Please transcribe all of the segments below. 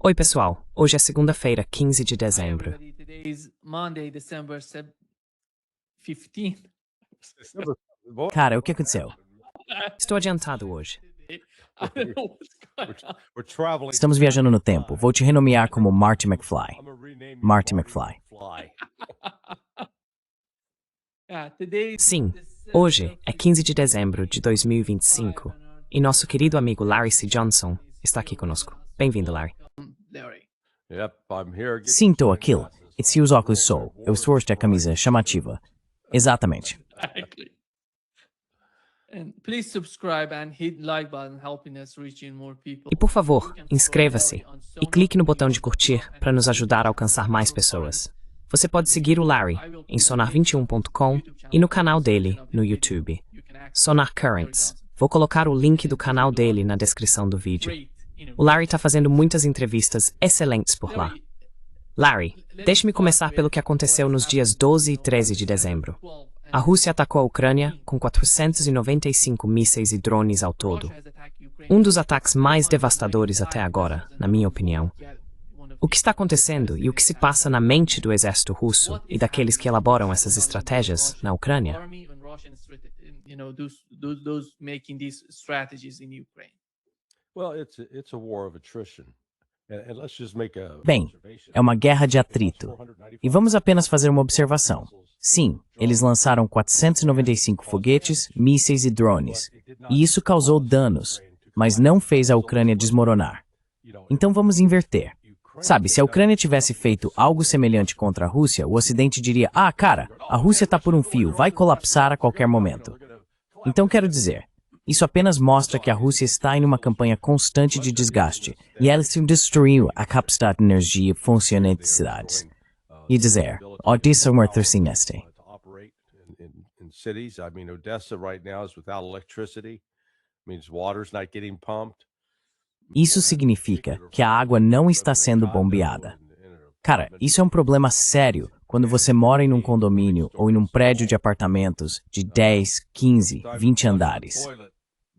Oi, pessoal. Hoje é segunda-feira, 15 de dezembro. Today is Monday, December 15th. Cara, o que aconteceu? Estou adiantado hoje. I don't know what's going on. Estamos viajando no tempo. Vou te renomear como Marty McFly. Marty McFly. Yeah, today is Sim, the hoje é 15 de dezembro de 2025 e nosso querido amigo Larry C. Johnson está aqui conosco. Bem-vindo, Larry. Larry. Sim, tô aqui. E se os óculos sou, eu esforço a camisa chamativa. Exatamente. Exactly. And please subscribe and hit like button, helping us reaching more people. E por favor, inscreva-se e clique no botão de curtir para nos ajudar a alcançar mais pessoas. Você pode seguir o Larry em sonar21.com e no canal dele no YouTube. Sonar Currents. Vou colocar o link do canal dele na descrição do vídeo. O Larry está fazendo muitas entrevistas excelentes por lá. Larry, deixe-me começar pelo que aconteceu nos dias 12 e 13 de dezembro. A Rússia atacou a Ucrânia com 495 mísseis e drones ao todo. Um dos ataques mais devastadores até agora, na minha opinião. O que está acontecendo e o que se passa na mente do exército russo e daqueles que elaboram essas estratégias na Ucrânia? Army and Russian you know, those making these strategies in Ukraine. It's a war of attrition. And let's just make a Bem, é uma guerra de atrito. E vamos apenas fazer uma observação. Sim, eles lançaram 495 foguetes, mísseis e drones. E isso causou danos, mas não fez a Ucrânia desmoronar. Então vamos inverter. Sabe, se a Ucrânia tivesse feito algo semelhante contra a Rússia, o Ocidente diria: "Ah, cara, a Rússia está por um fio, vai colapsar a qualquer momento." Então quero dizer, isso apenas mostra que a Rússia está em uma campanha constante de desgaste, e ela se destruiu a capacidade de energia funcionante de cidades. E dizer, Odessa morto-se neste. to operate in cities. I mean, Odessa right now is without electricity. Means water's not getting pumped. Isso significa que a água não está sendo bombeada. Cara, isso é um problema sério quando você mora em um condomínio ou em um prédio de apartamentos de 10, 15, 20 andares.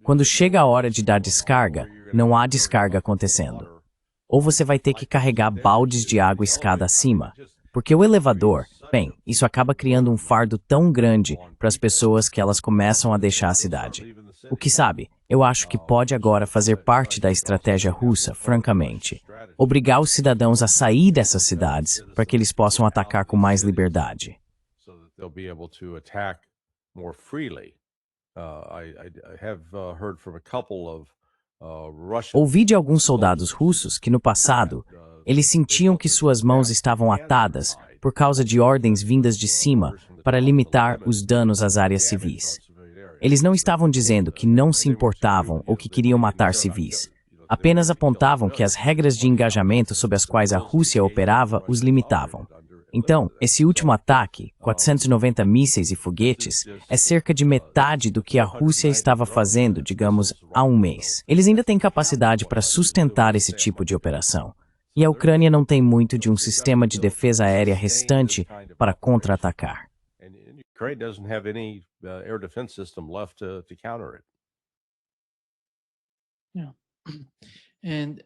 Quando chega a hora de dar descarga, não há descarga acontecendo. Ou você vai ter que carregar baldes de água escada acima, porque o elevador, bem, isso acaba criando um fardo tão grande para as pessoas que elas começam a deixar a cidade. O que sabe, eu acho que pode agora fazer parte da estratégia russa, francamente. Obrigar os cidadãos a sair dessas cidades para que eles possam atacar com mais liberdade. So that they'll be able to attack more freely. I have heard from a couple of Russian. Ouvi de alguns soldados russos que no passado, eles sentiam que suas mãos estavam atadas por causa de ordens vindas de cima para limitar os danos às áreas civis. Eles não estavam dizendo que não se importavam ou que queriam matar civis. Apenas apontavam que as regras de engajamento sob as quais a Rússia operava os limitavam. Então, esse último ataque, 490 mísseis e foguetes, é cerca de metade do que a Rússia estava fazendo, digamos, há um mês. Eles ainda têm capacidade para sustentar esse tipo de operação. E a Ucrânia não tem muito de um sistema de defesa aérea restante para contra-atacar. And Ukraine doesn't have any air defense system left to counter it. Yeah. And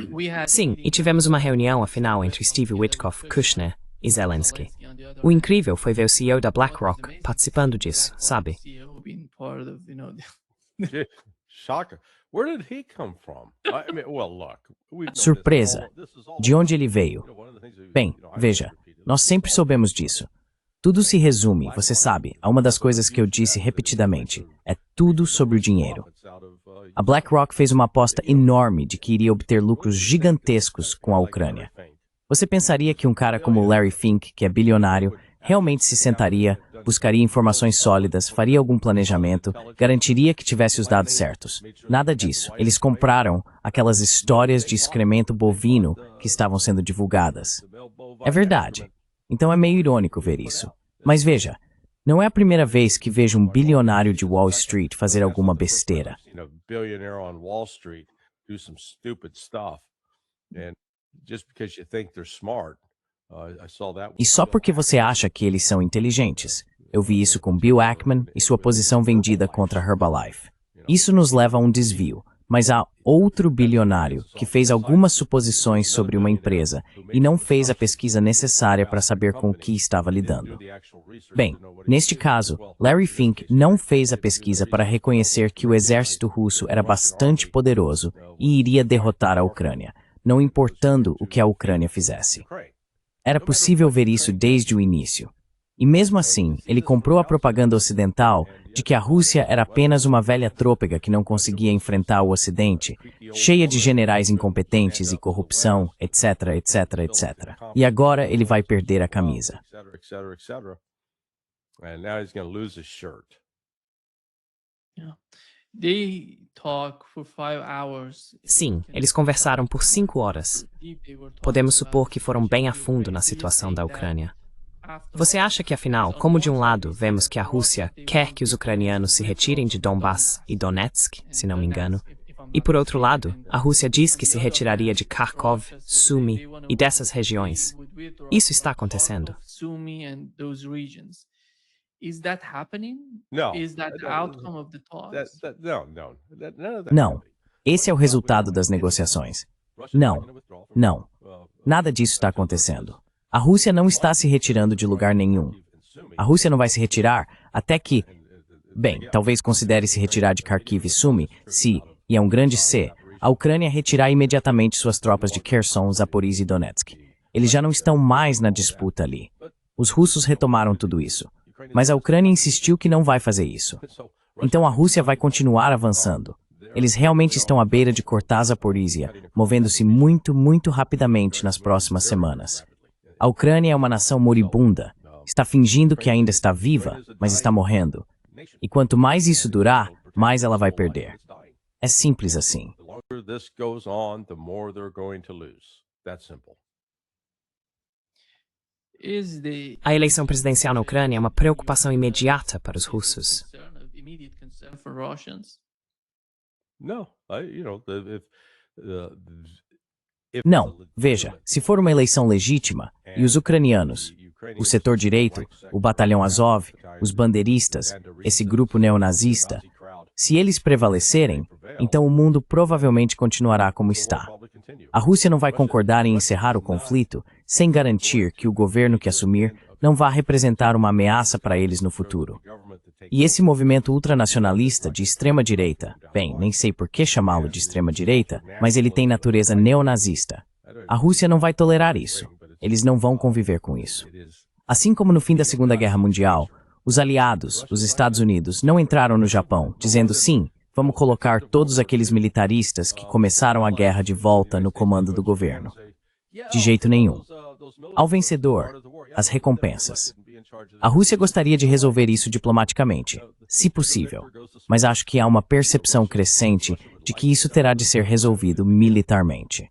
we had Sim, e tivemos uma reunião afinal entre Steve Witkoff, Kushner e Zelensky. O incrível foi ver o CEO da BlackRock participando disso, sabe? CEO being part of, you know, Shocker. Where did he come from? I mean, well, look. we've known this Surpresa. all- this is all De onde ele veio? You know, one of the things that, Bem, I veja, repeated nós sempre soubemos disso. Tudo se resume, você sabe, a uma das coisas que eu disse repetidamente. É tudo sobre o dinheiro. profits out of, A BlackRock fez uma aposta enorme de que iria obter lucros gigantescos com a Ucrânia. Você pensaria que um cara como Larry Fink, que é bilionário, realmente se sentaria, buscaria informações sólidas, faria algum planejamento, garantiria que tivesse os dados certos. Nada disso. Eles compraram aquelas histórias de excremento bovino que estavam sendo divulgadas. É verdade. Então é meio irônico ver isso. Mas veja, não é a primeira vez que vejo um bilionário de Wall Street fazer alguma besteira. You know, billionaire on Wall Street do some stupid stuff, and just because you think they're smart, I saw that. E só porque você acha que eles são inteligentes. Eu vi isso com Bill Ackman e sua posição vendida contra Herbalife. Isso nos leva a um desvio, mas há outro bilionário que fez algumas suposições sobre uma empresa e não fez a pesquisa necessária para saber com o que estava lidando. Bem, neste caso, Larry Fink não fez a pesquisa para reconhecer que o exército russo era bastante poderoso e iria derrotar a Ucrânia, não importando o que a Ucrânia fizesse. Era possível ver isso desde o início. E mesmo assim, ele comprou a propaganda ocidental de que a Rússia era apenas uma velha trôpega que não conseguia enfrentar o Ocidente, cheia de generais incompetentes e corrupção, etc, etc, etc. E agora ele vai perder a camisa. Sim, eles conversaram por 5 horas. Podemos supor que foram bem a fundo na situação da Ucrânia. Você acha que, afinal, como de um lado vemos que a Rússia quer que os ucranianos se retirem de Donbass e Donetsk, se não me engano, e por outro lado, a Rússia diz que se retiraria de Kharkov, Sumy e dessas regiões. Isso está acontecendo? Não. Esse é o resultado das negociações. Não. Não. Nada disso está acontecendo. A Rússia não está se retirando de lugar nenhum. A Rússia não vai se retirar até que... Bem, talvez considere se retirar de Kharkiv e Sumy, se, e é um grande se, a Ucrânia retirar imediatamente suas tropas de Kherson, Zaporizhia e Donetsk. Eles já não estão mais na disputa ali. Os russos retomaram tudo isso. Mas a Ucrânia insistiu que não vai fazer isso. Então a Rússia vai continuar avançando. Eles realmente estão à beira de cortar Zaporizhia, movendo-se muito, muito rapidamente nas próximas semanas. A Ucrânia é uma nação moribunda. Está fingindo que ainda está viva, mas está morrendo. E quanto mais isso durar, mais ela vai perder. É simples assim. A eleição presidencial na Ucrânia é uma preocupação imediata para os russos. Não, veja, se for uma eleição legítima, e os ucranianos, o setor direito, o batalhão Azov, os bandeiristas, esse grupo neonazista, se eles prevalecerem, então o mundo provavelmente continuará como está. A Rússia não vai concordar em encerrar o conflito sem garantir que o governo que assumir não vá representar uma ameaça para eles no futuro. E esse movimento ultranacionalista de extrema-direita, bem, nem sei por que chamá-lo de extrema-direita, mas ele tem natureza neonazista. A Rússia não vai tolerar isso. Eles não vão conviver com isso. Assim como no fim da Segunda Guerra Mundial, os aliados, os Estados Unidos, não entraram no Japão, dizendo sim, vamos colocar todos aqueles militaristas que começaram a guerra de volta no comando do governo. De jeito nenhum. Ao vencedor, as recompensas. A Rússia gostaria de resolver isso diplomaticamente, se possível, mas acho que há uma percepção crescente de que isso terá de ser resolvido militarmente.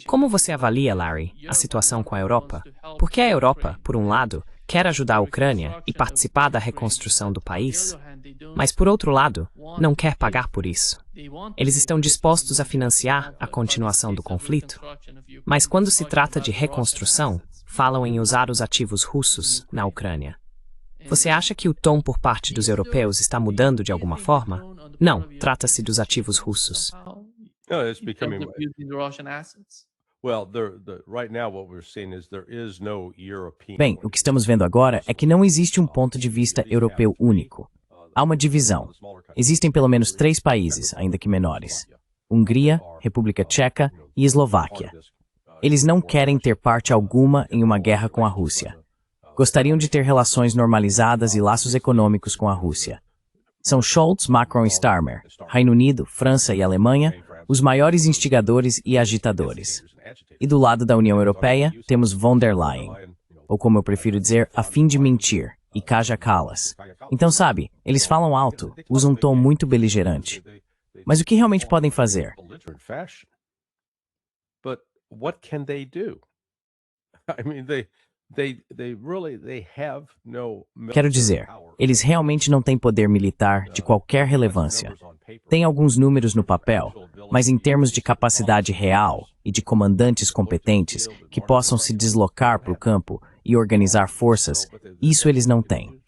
Como você avalia, Larry, a situação com a Europa? Porque a Europa, por um lado, quer ajudar a Ucrânia e participar da reconstrução do país, mas, por outro lado, não quer pagar por isso. Eles estão dispostos a financiar a continuação do conflito, mas quando se trata de reconstrução, falam em usar os ativos russos na Ucrânia. Você acha que o tom por parte dos europeus está mudando de alguma forma? Não, trata-se dos ativos russos. Bem, o que estamos vendo agora é que não existe um ponto de vista europeu único. Há uma divisão. Existem pelo menos 3 países, ainda que menores: Hungria, República Tcheca e Eslováquia. Eles não querem ter parte alguma em uma guerra com a Rússia. Gostariam de ter relações normalizadas e laços econômicos com a Rússia. São Scholz, Macron e Starmer, Reino Unido, França e Alemanha, os maiores instigadores e agitadores. E do lado da União Europeia, temos von der Leyen, ou como eu prefiro dizer, a fim de mentir, e Kaja Kallas. Então, sabe, eles falam alto, usam um tom muito beligerante. Mas o que realmente podem fazer? Quero dizer, eles realmente não têm poder militar de qualquer relevância. Tem alguns números no papel, mas em termos de capacidade real e de comandantes competentes que possam se deslocar para o campo e organizar forças, isso eles não têm.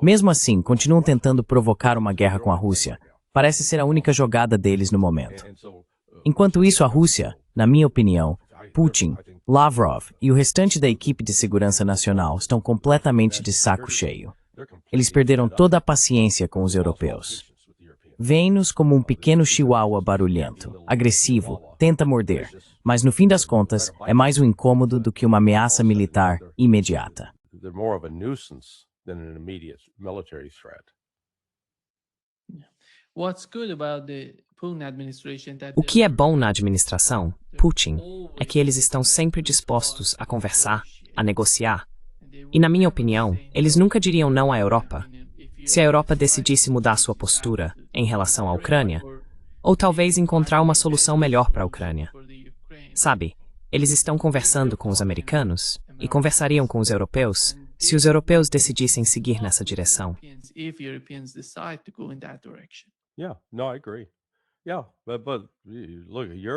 Mesmo assim, continuam tentando provocar uma guerra com a Rússia. Parece ser a única jogada deles no momento. Enquanto isso, a Rússia, na minha opinião, Putin, Lavrov e o restante da equipe de segurança nacional estão completamente de saco cheio. Eles perderam toda a paciência com os europeus. Veem-nos como um pequeno chihuahua barulhento, agressivo, tenta morder, mas no fim das contas é mais um incômodo do que uma ameaça militar imediata. O que é bom na administração, Putin, é que eles estão sempre dispostos a conversar, a negociar. E, na minha opinião, eles nunca diriam não à Europa. Se a Europa decidisse mudar sua postura em relação à Ucrânia, ou talvez encontrar uma solução melhor para a Ucrânia. Sabe, eles estão conversando com os americanos e conversariam com os europeus se os europeus decidissem seguir nessa direção.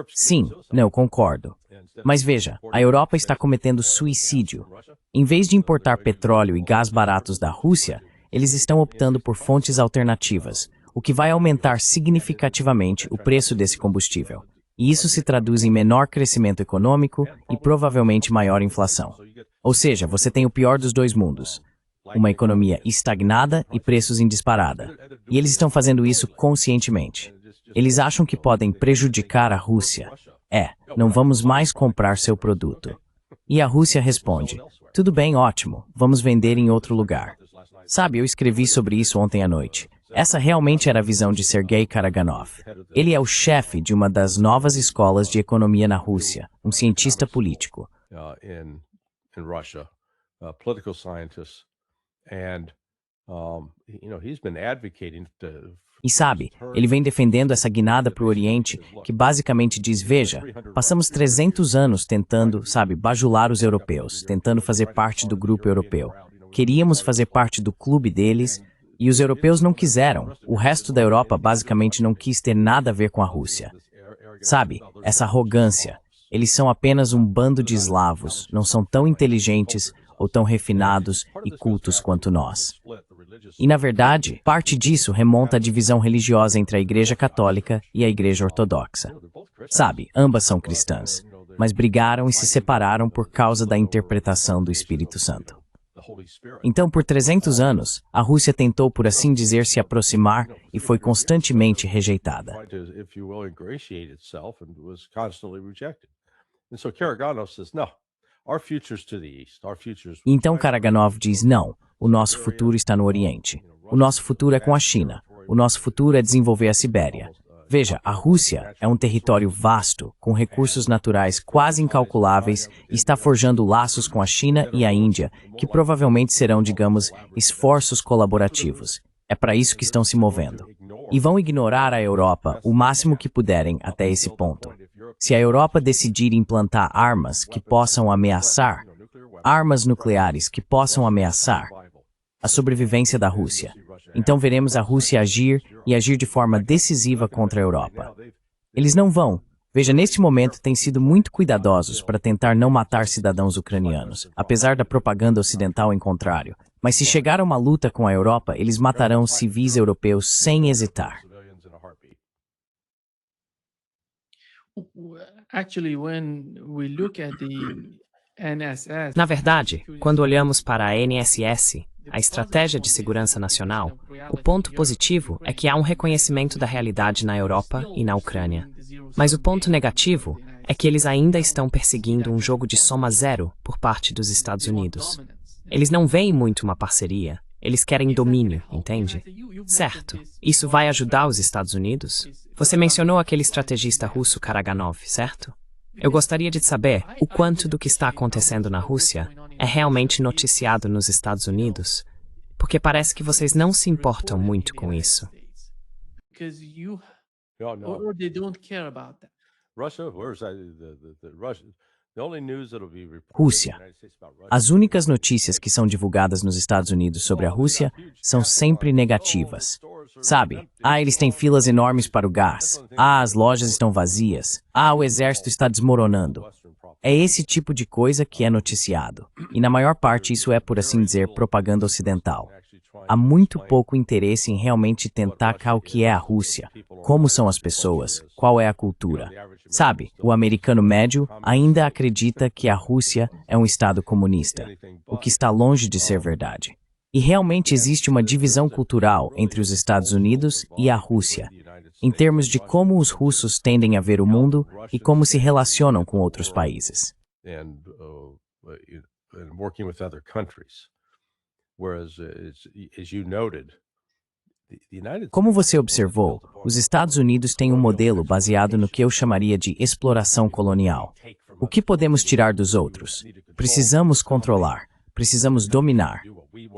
Sim, não concordo. Mas veja, a Europa está cometendo suicídio. Em vez de importar petróleo e gás baratos da Rússia, eles estão optando por fontes alternativas, o que vai aumentar significativamente o preço desse combustível. E isso se traduz em menor crescimento econômico e provavelmente maior inflação. Ou seja, você tem o pior dos dois mundos. Uma economia estagnada e preços em disparada. E eles estão fazendo isso conscientemente. Eles acham que podem prejudicar a Rússia. Não vamos mais comprar seu produto. E a Rússia responde, tudo bem, ótimo, vamos vender em outro lugar. Sabe, eu escrevi sobre isso ontem à noite. Essa realmente era a visão de Sergei Karaganov. Ele é o chefe de uma das novas escolas de economia na Rússia, um cientista político. E sabe, ele vem defendendo essa guinada para o Oriente, que basicamente diz, veja, passamos 300 anos tentando, bajular os europeus, tentando fazer parte do grupo europeu. Queríamos fazer parte do clube deles, e os europeus não quiseram. O resto da Europa basicamente não quis ter nada a ver com a Rússia. Sabe, essa arrogância. Eles são apenas um bando de eslavos, não são tão inteligentes ou tão refinados e cultos quanto nós. E, na verdade, parte disso remonta à divisão religiosa entre a Igreja Católica e a Igreja Ortodoxa. Sabe, ambas são cristãs, mas brigaram e se separaram por causa da interpretação do Espírito Santo. Então, por 300 anos, a Rússia tentou, por assim dizer, se aproximar e foi constantemente rejeitada. Então Karaganov diz, não, o nosso futuro está no Oriente. O nosso futuro é com a China. O nosso futuro é desenvolver a Sibéria. Veja, a Rússia é um território vasto, com recursos naturais quase incalculáveis e está forjando laços com a China e a Índia, que provavelmente serão, digamos, esforços colaborativos. É para isso que estão se movendo. E vão ignorar a Europa o máximo que puderem até esse ponto. Se a Europa decidir implantar armas que possam ameaçar, armas nucleares que possam ameaçar a sobrevivência da Rússia, então veremos a Rússia agir e agir de forma decisiva contra a Europa. Eles não vão. Veja, neste momento têm sido muito cuidadosos para tentar não matar cidadãos ucranianos, apesar da propaganda ocidental em contrário. Mas se chegar a uma luta com a Europa, eles matarão civis europeus sem hesitar. Na verdade, quando olhamos para a NSS, a Estratégia de Segurança Nacional, o ponto positivo é que há um reconhecimento da realidade na Europa e na Ucrânia. Mas o ponto negativo é que eles ainda estão perseguindo um jogo de soma zero por parte dos Estados Unidos. Eles não veem muito uma parceria, eles querem domínio, entende? Certo, isso vai ajudar os Estados Unidos? Você mencionou aquele estrategista russo Karaganov, certo? Eu gostaria de saber o quanto do que está acontecendo na Rússia é realmente noticiado nos Estados Unidos, porque parece que vocês não se importam muito com isso. Rússia. As únicas notícias que são divulgadas nos Estados Unidos sobre a Rússia são sempre negativas. Sabe? Eles têm filas enormes para o gás. As lojas estão vazias. O exército está desmoronando. É esse tipo de coisa que é noticiado. E na maior parte isso é, por assim dizer, propaganda ocidental. Há muito pouco interesse em realmente tentar o que é a Rússia, como são as pessoas, qual é a cultura. Sabe, o americano médio ainda acredita que a Rússia é um estado comunista, o que está longe de ser verdade. E realmente existe uma divisão cultural entre os Estados Unidos e a Rússia, em termos de como os russos tendem a ver o mundo e como se relacionam com outros países. Como você observou, os Estados Unidos têm um modelo baseado no que eu chamaria de exploração colonial. O que podemos tirar dos outros? Precisamos controlar, precisamos dominar.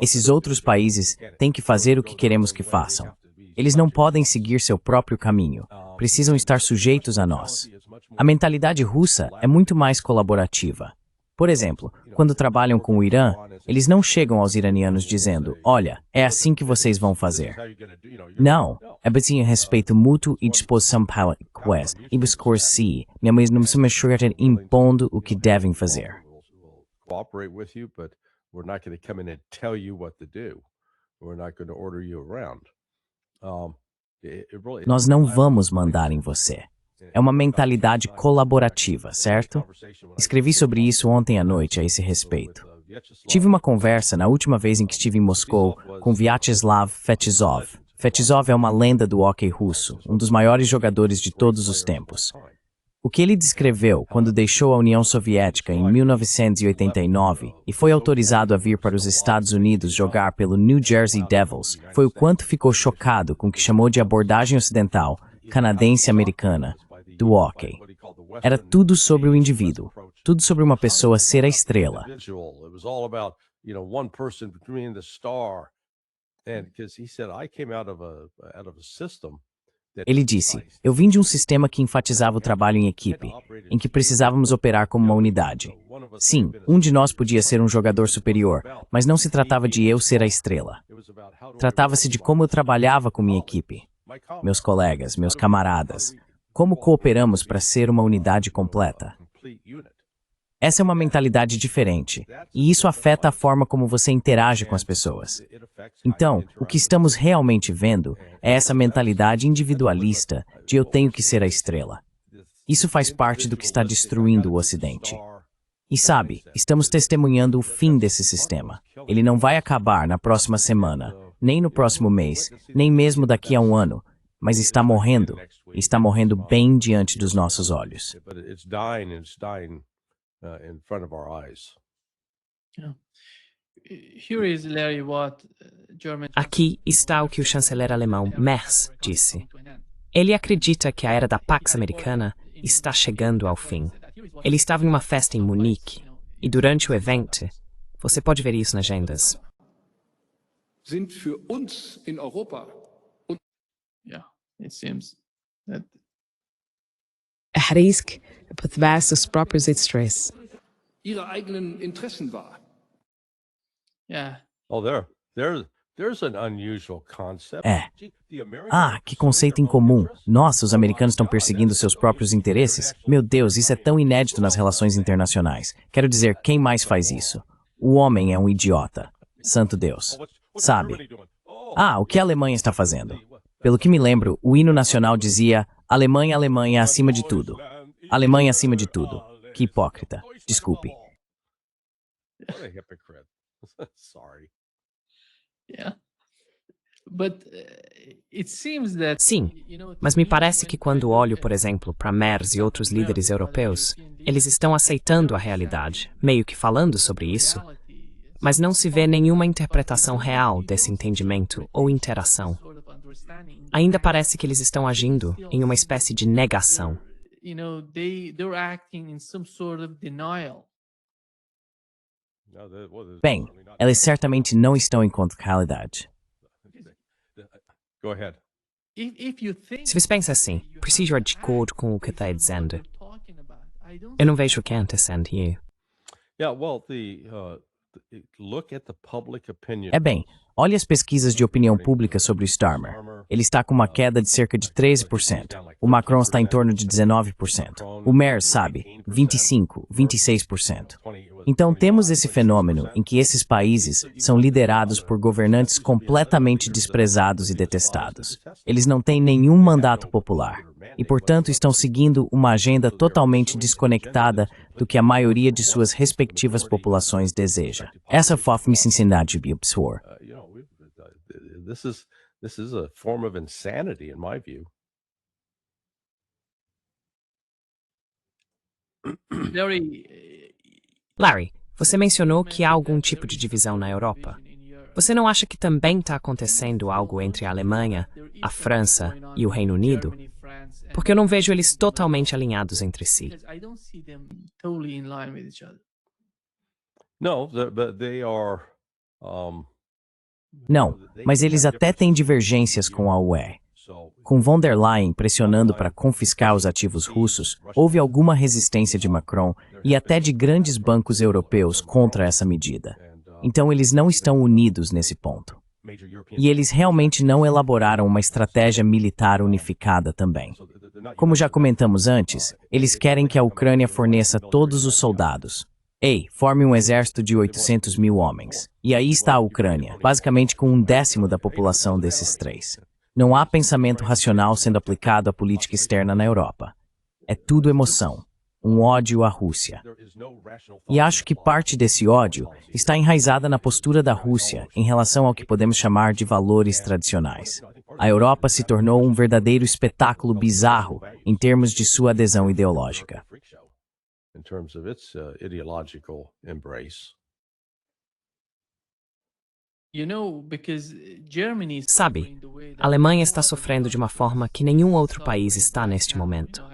Esses outros países têm que fazer o que queremos que façam. Eles não podem seguir seu próprio caminho, precisam estar sujeitos a nós. A mentalidade russa é muito mais colaborativa. Por exemplo, quando trabalham com o Irã, eles não chegam aos iranianos dizendo, olha, é assim que vocês vão fazer. Não, é baseado em respeito mútuo e disposição para coisa, e buscar-se, mas não se mexer impondo o que devem fazer. Nós não vamos mandar em você. É uma mentalidade colaborativa, certo? Escrevi sobre isso ontem à noite a esse respeito. Tive uma conversa na última vez em que estive em Moscou com Vyacheslav Fetizov. Fetizov é uma lenda do hóquei russo, um dos maiores jogadores de todos os tempos. O que ele descreveu quando deixou a União Soviética em 1989 e foi autorizado a vir para os Estados Unidos jogar pelo New Jersey Devils foi o quanto ficou chocado com o que chamou de abordagem ocidental, canadense-americana, do hóquei. Era tudo sobre o indivíduo, tudo sobre uma pessoa ser a estrela. Ele disse, eu vim de um sistema que enfatizava o trabalho em equipe, em que precisávamos operar como uma unidade. Sim, um de nós podia ser um jogador superior, mas não se tratava de eu ser a estrela. Tratava-se de como eu trabalhava com minha equipe, meus colegas, meus camaradas, como cooperamos para ser uma unidade completa. Essa é uma mentalidade diferente, e isso afeta a forma como você interage com as pessoas. Então, o que estamos realmente vendo é essa mentalidade individualista de eu tenho que ser a estrela. Isso faz parte do que está destruindo o Ocidente. E sabe, estamos testemunhando o fim desse sistema. Ele não vai acabar na próxima semana, nem no próximo mês, nem mesmo daqui a um ano, mas está morrendo bem diante dos nossos olhos. In front of our eyes. Aqui está o que o chanceler alemão Merz disse. Ele acredita que a era da Pax Americana está chegando ao fim. Ele estava em uma festa em Munique e durante o evento, você pode ver isso nas agendas. Sind für uns in Europa. Yeah, it seems that risco para seus próprios interesses. Ihre eigenen Interessen wahr. yeah. Oh, there's an unusual concept. Que conceito incomum. Nossa, os americanos estão perseguindo seus próprios interesses? Meu Deus, isso é tão inédito nas relações internacionais. Quero dizer, quem mais faz isso? O homem é um idiota. Santo Deus. Sabe? O que a Alemanha está fazendo? Pelo que me lembro, o hino nacional dizia Alemanha, Alemanha acima de tudo. Alemanha acima de tudo. Que hipócrita. Desculpe. What a hypocrite. Sorry. Yeah. But it seems that, Sim, mas me parece que quando olho, por exemplo, para Merz e outros líderes europeus, eles estão aceitando a realidade, meio que falando sobre isso, mas não se vê nenhuma interpretação real desse entendimento ou interação. Ainda parece que eles estão agindo em uma espécie de negação. They're acting in some sort of denial. Bem, eles certamente não estão em contra a realidade. Go ahead. If you think Se você pensa assim, preciso de acordo com o que está dizendo. Eu não vejo o que antecede here. Yeah, well, look at the public opinion. É bem, olhe as pesquisas de opinião pública sobre o Starmer. Ele está com uma queda de cerca de 13%. O Macron está em torno de 19%. O Merz, sabe, 25%, 26%. Então temos esse fenômeno em que esses países são liderados por governantes completamente desprezados e detestados. Eles não têm nenhum mandato popular. E, portanto, estão seguindo uma agenda totalmente desconectada do que a maioria de suas respectivas populações deseja. Essa fofme Cincinnati be absurd. This is a form of insanity, in my view. Larry, você mencionou que há algum tipo de divisão na Europa. Você não acha que também está acontecendo algo entre a Alemanha, a França e o Reino Unido? Porque eu não vejo eles totalmente alinhados entre si. No, but they are. Não, mas eles até têm divergências com a UE. Com von der Leyen pressionando para confiscar os ativos russos, houve alguma resistência de Macron e até de grandes bancos europeus contra essa medida. Então eles não estão unidos nesse ponto. E eles realmente não elaboraram uma estratégia militar unificada também. Como já comentamos antes, eles querem que a Ucrânia forneça todos os soldados. Ei, forme um exército de 800 mil homens. E aí está a Ucrânia, basicamente com 1/10 da população desses três. Não há pensamento racional sendo aplicado à política externa na Europa. É tudo emoção, um ódio à Rússia. E acho que parte desse ódio está enraizada na postura da Rússia em relação ao que podemos chamar de valores tradicionais. A Europa se tornou um verdadeiro espetáculo bizarro em termos de sua adesão ideológica. In terms of its ideological embrace. Sabe, a Alemanha está sofrendo de uma forma que nenhum outro país está neste momento.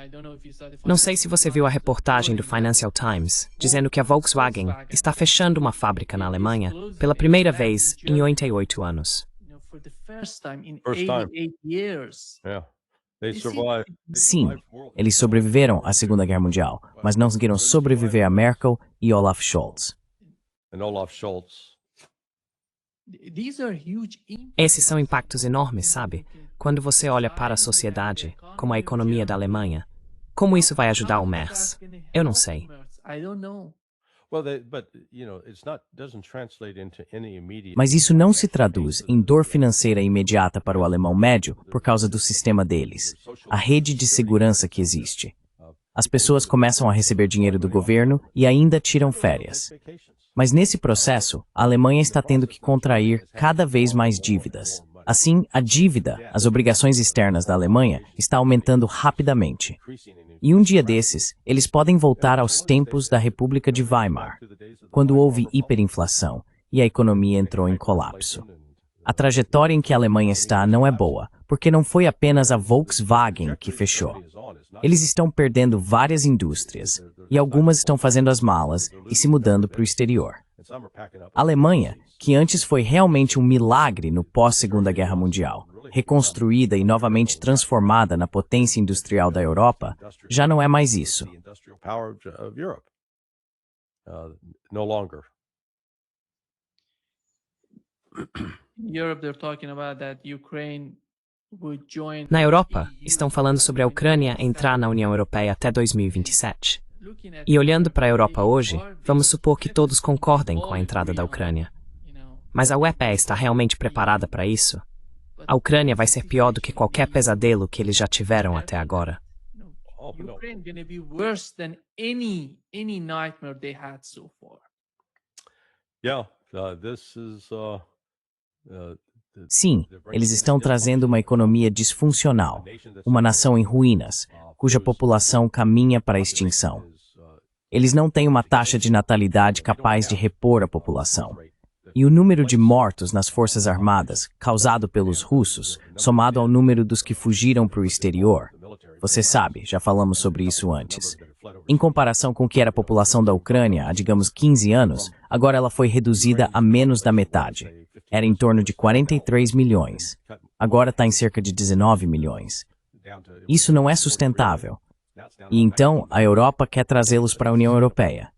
Não sei se você viu a reportagem do Financial Times dizendo que a Volkswagen está fechando uma fábrica na Alemanha pela primeira vez em 88 anos. First time. Yeah. They survived. Sim, eles sobreviveram à Segunda Guerra Mundial, mas não conseguiram sobreviver a Merkel e Olaf Scholz. And Olaf Scholz. Esses são impactos enormes, sabe? Quando você olha para a sociedade, como a economia da Alemanha, como isso vai ajudar o Merz? Eu não sei. Mas isso não se traduz em dor financeira imediata para o alemão médio por causa do sistema deles, a rede de segurança que existe. As pessoas começam a receber dinheiro do governo e ainda tiram férias. Mas nesse processo, a Alemanha está tendo que contrair cada vez mais dívidas. Assim, a dívida, as obrigações externas da Alemanha, está aumentando rapidamente. E um dia desses, eles podem voltar aos tempos da República de Weimar, quando houve hiperinflação e a economia entrou em colapso. A trajetória em que a Alemanha está não é boa, porque não foi apenas a Volkswagen que fechou. Eles estão perdendo várias indústrias, e algumas estão fazendo as malas e se mudando para o exterior. A Alemanha, que antes foi realmente um milagre no pós-Segunda Guerra Mundial, reconstruída e novamente transformada na potência industrial da Europa, já não é mais isso. Na Europa, estão falando sobre a Ucrânia entrar na União Europeia até 2027. E olhando para a Europa hoje, vamos supor que todos concordem com a entrada da Ucrânia. Mas a UE está realmente preparada para isso? A Ucrânia vai ser pior do que qualquer pesadelo que eles já tiveram até agora. Sim, eles estão trazendo uma economia disfuncional, uma nação em ruínas, cuja população caminha para a extinção. Eles não têm uma taxa de natalidade capaz de repor a população. E o número de mortos nas forças armadas, causado pelos russos, somado ao número dos que fugiram para o exterior, você sabe, já falamos sobre isso antes. Em comparação com o que era a população da Ucrânia há, digamos, 15 anos, agora ela foi reduzida a menos da metade. Era em torno de 43 milhões. Agora está em cerca de 19 milhões. Isso não é sustentável. E então a Europa quer trazê-los para a União Europeia.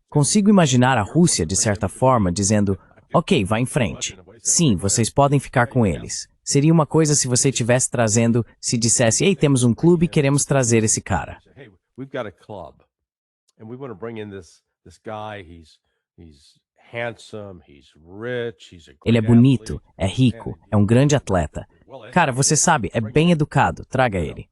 Consigo imaginar a Rússia, de certa forma, dizendo: ok, vá em frente. Sim, vocês podem ficar com eles. Seria uma coisa se você estivesse trazendo, se dissesse: ei, temos um clube e queremos trazer esse cara. Hey, we've got a club, and we want to bring in this guy. He's handsome, he's rich, he's a Ele é great bonito, athlete, é rico, é um grande atleta. Cara, você sabe, é bem educado, traga ele.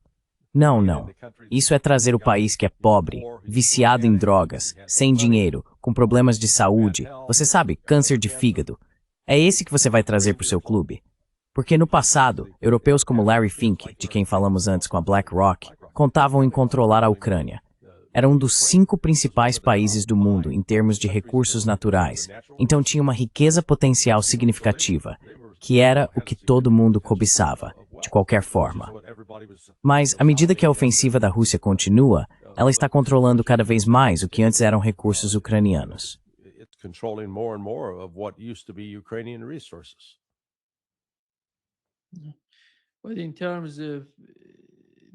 Não, não. Isso é trazer o país que é pobre, viciado em drogas, sem dinheiro, com problemas de saúde, você sabe, câncer de fígado. É esse que você vai trazer para o seu clube? Porque no passado, europeus como Larry Fink, de quem falamos antes com a BlackRock, contavam em controlar a Ucrânia. Era um dos 5 principais países do mundo em termos de recursos naturais, então tinha uma riqueza potencial significativa, que era o que todo mundo cobiçava, de qualquer forma. Mas, à medida que a ofensiva da Rússia continua, ela está controlando cada vez mais o que antes eram recursos ucranianos. it's controlling more and more of what used to be Ukrainian resources. But in terms of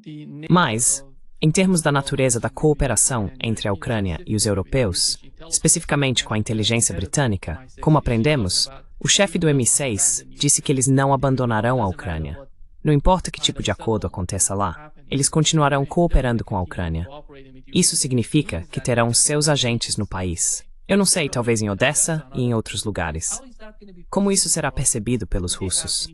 the Mas, em termos da natureza da cooperação entre a Ucrânia e os europeus, especificamente com a inteligência britânica, como aprendemos, o chefe do MI6 disse que eles não abandonarão a Ucrânia. Não importa que tipo de acordo aconteça lá, eles continuarão cooperando com a Ucrânia. Isso significa que terão seus agentes no país. Eu não sei, talvez em Odessa e em outros lugares. Como isso será percebido pelos russos?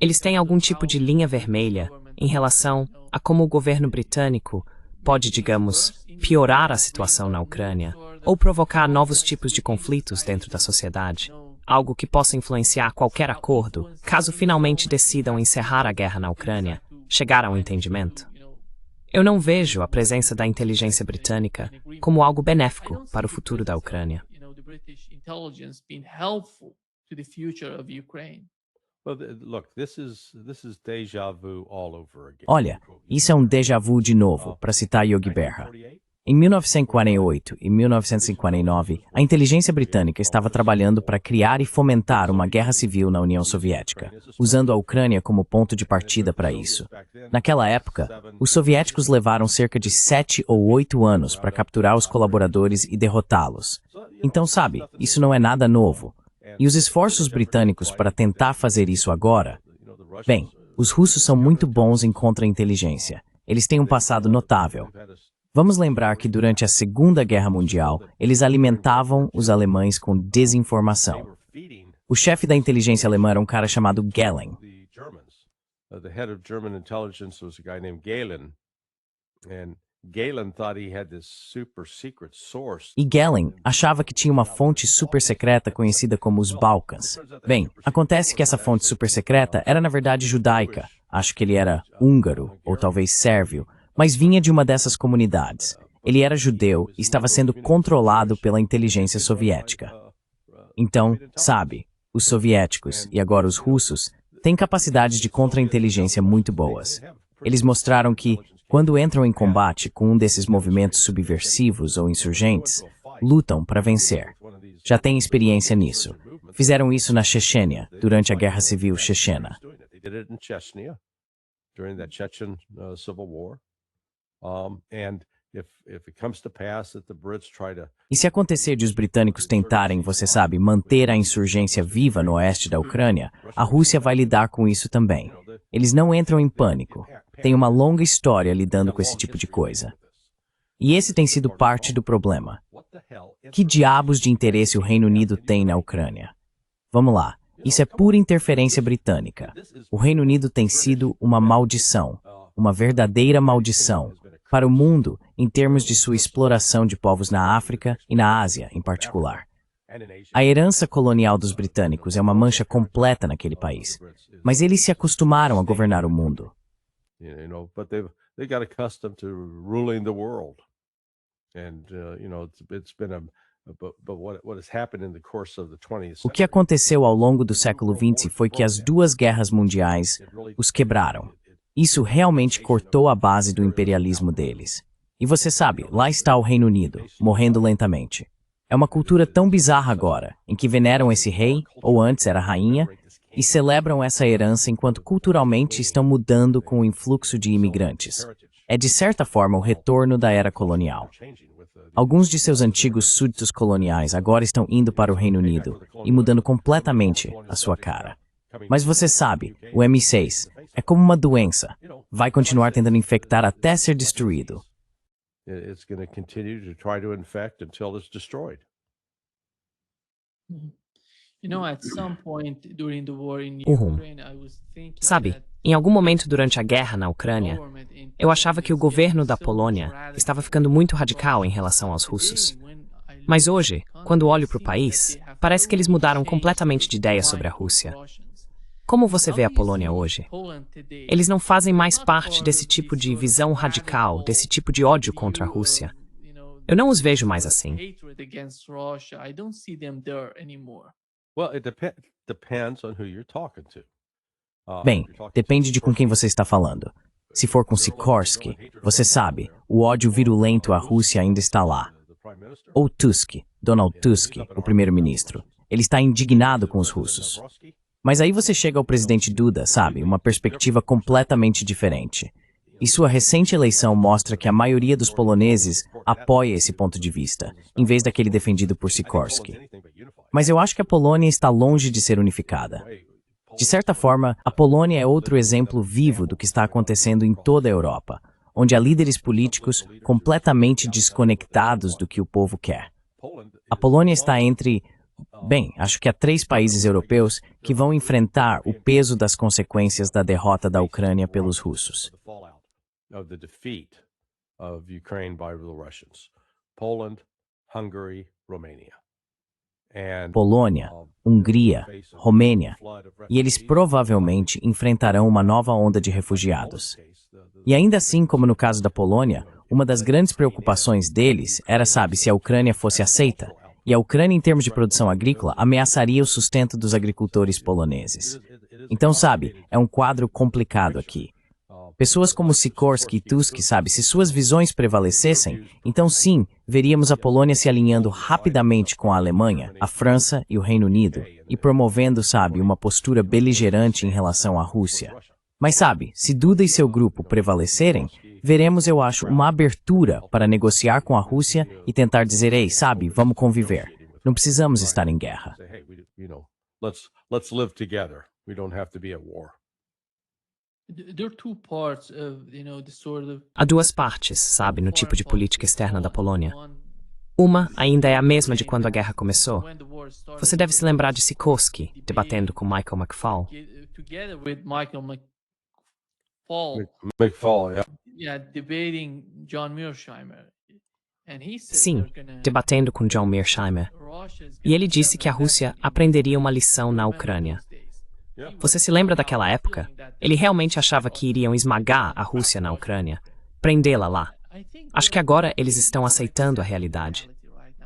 Eles têm algum tipo de linha vermelha em relação a como o governo britânico pode, digamos, piorar a situação na Ucrânia ou provocar novos tipos de conflitos dentro da sociedade? Algo que possa influenciar qualquer acordo, caso finalmente decidam encerrar a guerra na Ucrânia, chegar a um entendimento. Eu não vejo a presença da inteligência britânica como algo benéfico para o futuro da Ucrânia. Well, look, this is déjà vu all over again. Olha, isso é um déjà vu de novo, para citar Yogi Berra. Em 1948 e 1959, a inteligência britânica estava trabalhando para criar e fomentar uma guerra civil na União Soviética, usando a Ucrânia como ponto de partida para isso. Naquela época, os soviéticos levaram cerca de 7 ou 8 anos para capturar os colaboradores e derrotá-los. Então, sabe, isso não é nada novo. E os esforços britânicos para tentar fazer isso agora? Bem, os russos são muito bons em contra-inteligência. Eles têm um passado notável. Vamos lembrar que durante a Segunda Guerra Mundial, eles alimentavam os alemães com desinformação. O chefe da inteligência alemã era um cara chamado Gehlen. The head of German intelligence was a guy named Gehlen, and Gehlen thought he had this super secret source. E Gehlen achava que tinha uma fonte super secreta conhecida como os Balcãs. Bem, acontece que essa fonte super secreta era na verdade judaica. Acho que ele era húngaro, ou talvez sérvio, mas vinha de uma dessas comunidades. Ele era judeu e estava sendo controlado pela inteligência soviética. Então, sabe, os soviéticos e agora os russos têm capacidades de contra-inteligência muito boas. Eles mostraram que, quando entram em combate com um desses movimentos subversivos ou insurgentes, lutam para vencer. Já têm experiência nisso. Fizeram isso na Chechênia, durante a Guerra Civil Chechena. E se acontecer de os britânicos tentarem, você sabe, manter a insurgência viva no oeste da Ucrânia, a Rússia vai lidar com isso também. Eles não entram em pânico. Tem uma longa história lidando com esse tipo de coisa. E esse tem sido parte do problema. Que diabos de interesse o Reino Unido tem na Ucrânia? Vamos lá. Isso é pura interferência britânica. O Reino Unido tem sido uma maldição, uma verdadeira maldição, para o mundo em termos de sua exploração de povos na África e na Ásia, em particular. A herança colonial dos britânicos é uma mancha completa naquele país, mas eles se acostumaram a governar o mundo. But they got accustomed to ruling the world, and it's been but what has happened in the course of the 20th O que aconteceu ao longo do século XX foi que as duas guerras mundiais os quebraram. Isso realmente cortou a base do imperialismo deles. E você sabe, lá está o Reino Unido, morrendo lentamente. É uma cultura tão bizarra agora, em que veneram esse rei, ou antes era rainha, e celebram essa herança enquanto culturalmente estão mudando com o influxo de imigrantes. é de certa forma o retorno da era colonial. Alguns de seus antigos súditos coloniais agora estão indo para o Reino Unido e mudando completamente a sua cara. Mas você sabe, o M6 é como uma doença. Vai continuar tentando infectar até ser destruído. It's going to continue to try to infect until it's destroyed. You know, at some point during the war in Uhum. Ukraine, I was thinking Sabe, that em algum momento durante a guerra na Ucrânia, government in eu achava que o Poland is governo da getting so Polônia radical estava ficando muito against radical em Russia. relação aos Today, russos. when I look Mas at hoje, the country, quando olho it para o seems that país, they have parece que eles totally mudaram changed completamente de ideia their sobre a mind with Rússia. Russians. Como você How vê a do you Polônia see hoje? Poland today? Eles não fazem mais Not parte part desse of tipo this de sort of visão radical, radical desse tipo de ódio contra a view of, Rússia. you know, Eu não os vejo this mais sort of assim. hatred against Russia. I don't see them there anymore. Well, it depends on who you're talking to. Bem, depende de com quem você está falando. Se for com Sikorsky, você sabe, o ódio virulento à Rússia ainda está lá. Ou Tusk, Donald Tusk, o primeiro-ministro. Ele está indignado com os russos. Mas aí você chega ao presidente Duda, sabe, uma perspectiva completamente diferente. E sua recente eleição mostra que a maioria dos poloneses apoia esse ponto de vista, em vez daquele defendido por Sikorsky. Mas eu acho que a Polônia está longe de ser unificada. De certa forma, a Polônia é outro exemplo vivo do que está acontecendo em toda a Europa, onde há líderes políticos completamente desconectados do que o povo quer. A Polônia está entre... Bem, acho que há 3 países europeus que vão enfrentar o peso das consequências da derrota da Ucrânia pelos russos. Of the defeat of Ukraine by the Russians. Poland, Hungary, Romania. And Polônia, Hungria, Romênia, e eles provavelmente enfrentarão uma nova onda de refugiados. E ainda assim, como no caso da Polônia, uma das grandes preocupações deles era, sabe, se a Ucrânia fosse aceita, e a Ucrânia, em termos de produção agrícola, ameaçaria o sustento dos agricultores poloneses. Então, sabe, é um quadro complicado aqui. Pessoas como Sikorsky e Tusk, sabe, se suas visões prevalecessem, então sim, veríamos a Polônia se alinhando rapidamente com a Alemanha, a França e o Reino Unido, e promovendo, sabe, uma postura beligerante em relação à Rússia. Mas sabe, se Duda e seu grupo prevalecerem, veremos, eu acho, uma abertura para negociar com a Rússia e tentar dizer, ei, sabe, vamos conviver. Não precisamos estar em guerra. Let's live together. We don't have to be at war. There are two parts of, you know, the sort of Há 2 partes, sabe, no tipo de política externa da Polônia. One, Uma ainda é a mesma de quando a guerra começou. when the war started, Você deve se lembrar de Sikorsky debatendo com Michael McFaul. together with Michael McFaul, McFaul, yeah. yeah, debating John Mearsheimer. And he said Sim, they're gonna- debatendo com John Mearsheimer. Russia is E ele gonna disse que a Rússia aprenderia uma lição na Ucrânia. Você se lembra daquela época? Ele realmente achava que iriam esmagar a Rússia na Ucrânia, prendê-la lá. Acho que agora eles estão aceitando a realidade.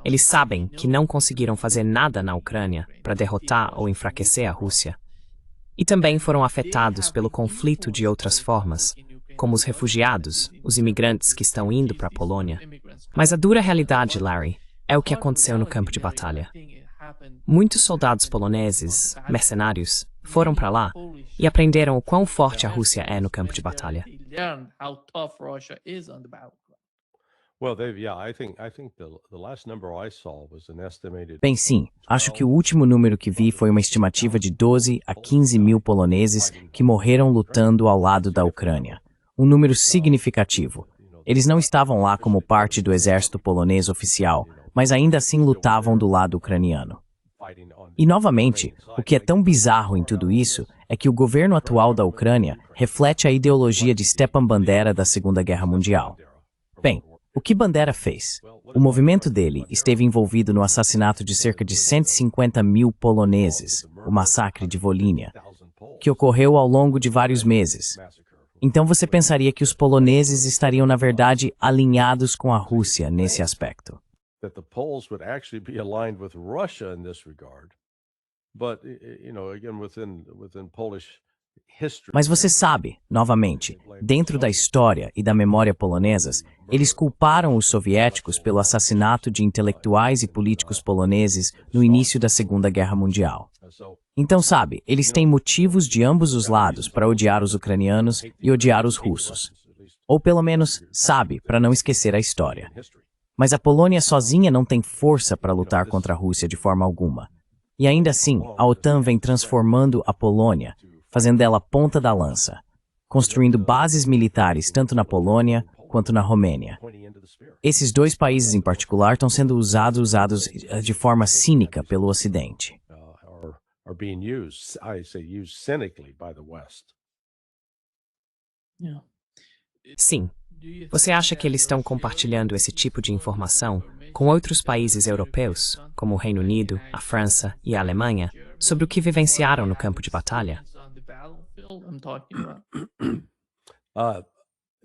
Eles sabem que não conseguiram fazer nada na Ucrânia para derrotar ou enfraquecer a Rússia. E também foram afetados pelo conflito de outras formas, como os refugiados, os imigrantes que estão indo para a Polônia. Mas a dura realidade, Larry, é o que aconteceu no campo de batalha. Muitos soldados poloneses, mercenários, foram para lá e aprenderam o quão forte a Rússia é no campo de batalha. Well, I think the last number I saw was an estimated. Bem, sim, acho que o último número que vi foi uma estimativa de 12 a 15 mil poloneses que morreram lutando ao lado da Ucrânia. Um número significativo. Eles não estavam lá como parte do exército polonês oficial, mas ainda assim lutavam do lado ucraniano. E, novamente, o que é tão bizarro em tudo isso é que o governo atual da Ucrânia reflete a ideologia de Stepan Bandera da Segunda Guerra Mundial. Bem, o que Bandera fez? O movimento dele esteve envolvido no assassinato de cerca de 150 mil poloneses, o massacre de Volhynia, que ocorreu ao longo de vários meses. Então você pensaria que os poloneses estariam, na verdade, alinhados com a Rússia nesse aspecto. That the Poles would actually be aligned with Russia in this regard. But, you know, again, within Polish history. Mas você sabe, novamente, dentro da história e da memória polonesas, eles culparam os soviéticos pelo assassinato de intelectuais e políticos poloneses no início da Segunda Guerra Mundial. Então, sabe, eles têm motivos de ambos os lados para odiar os ucranianos e odiar os russos. Ou pelo menos sabe para não esquecer a história. Mas a Polônia sozinha não tem força para lutar contra a Rússia de forma alguma. E ainda assim, a OTAN vem transformando a Polônia, fazendo dela a ponta da lança, construindo bases militares tanto na Polônia quanto na Romênia. Esses dois países em particular estão sendo usados de forma cínica pelo Ocidente. Are being used, I say used cynically by the West. Yeah. Sim. Você acha que eles estão compartilhando esse tipo de informação com outros países europeus, como o Reino Unido, a França e a Alemanha, sobre o que vivenciaram no campo de batalha?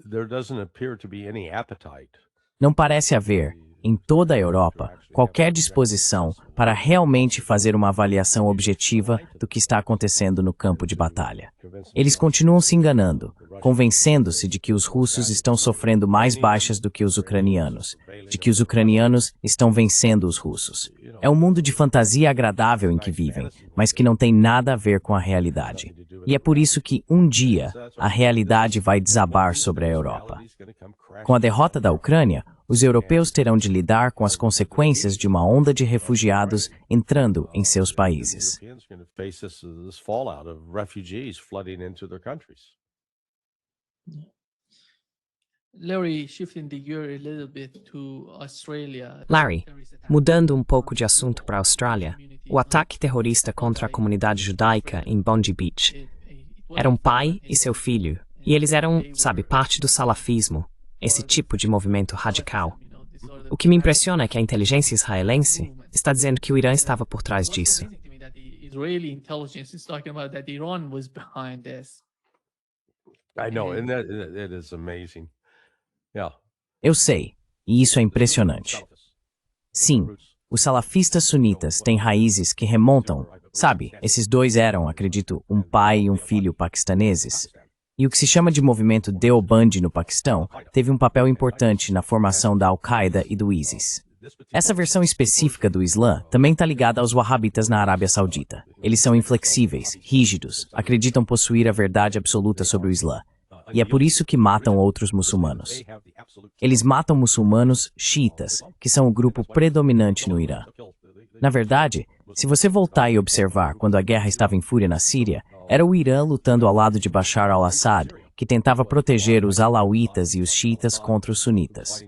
There doesn't appear to be any appetite. Não parece haver, em toda a Europa, qualquer disposição para realmente fazer uma avaliação objetiva do que está acontecendo no campo de batalha. Eles continuam se enganando, convencendo-se de que os russos estão sofrendo mais baixas do que os ucranianos, de que os ucranianos estão vencendo os russos. É um mundo de fantasia agradável em que vivem, mas que não tem nada a ver com a realidade. E é por isso que, um dia, a realidade vai desabar sobre a Europa. Com a derrota da Ucrânia, os europeus terão de lidar com as consequências de uma onda de refugiados entrando em seus países. Larry, shifting the gear a little bit to Australia. Larry, mudando um pouco de assunto para a Austrália, o ataque terrorista contra a comunidade judaica em Bondi Beach era um pai e seu filho, e eles eram, sabe, parte do salafismo, esse tipo de movimento radical. O que me impressiona é que a inteligência israelense está dizendo que o Irã estava por trás disso. Israeli intelligence is talking about that Iran was behind this. I know, and that is amazing. Yeah. Eu sei, e isso é impressionante. Sim, os salafistas sunitas têm raízes que remontam, sabe, esses dois eram, acredito, um pai e um filho paquistaneses. E o que se chama de movimento Deobandi no Paquistão teve um papel importante na formação da Al-Qaeda e do ISIS. Essa versão específica do Islã também está ligada aos wahhabitas na Arábia Saudita. Eles são inflexíveis, rígidos, acreditam possuir a verdade absoluta sobre o Islã. E é por isso que matam outros muçulmanos. Eles matam muçulmanos xiitas, que são o grupo predominante no Irã. Na verdade, se você voltar e observar quando a guerra estava em fúria na Síria, era o Irã lutando ao lado de Bashar al-Assad, que tentava proteger os alauítas e os xiitas contra os sunitas.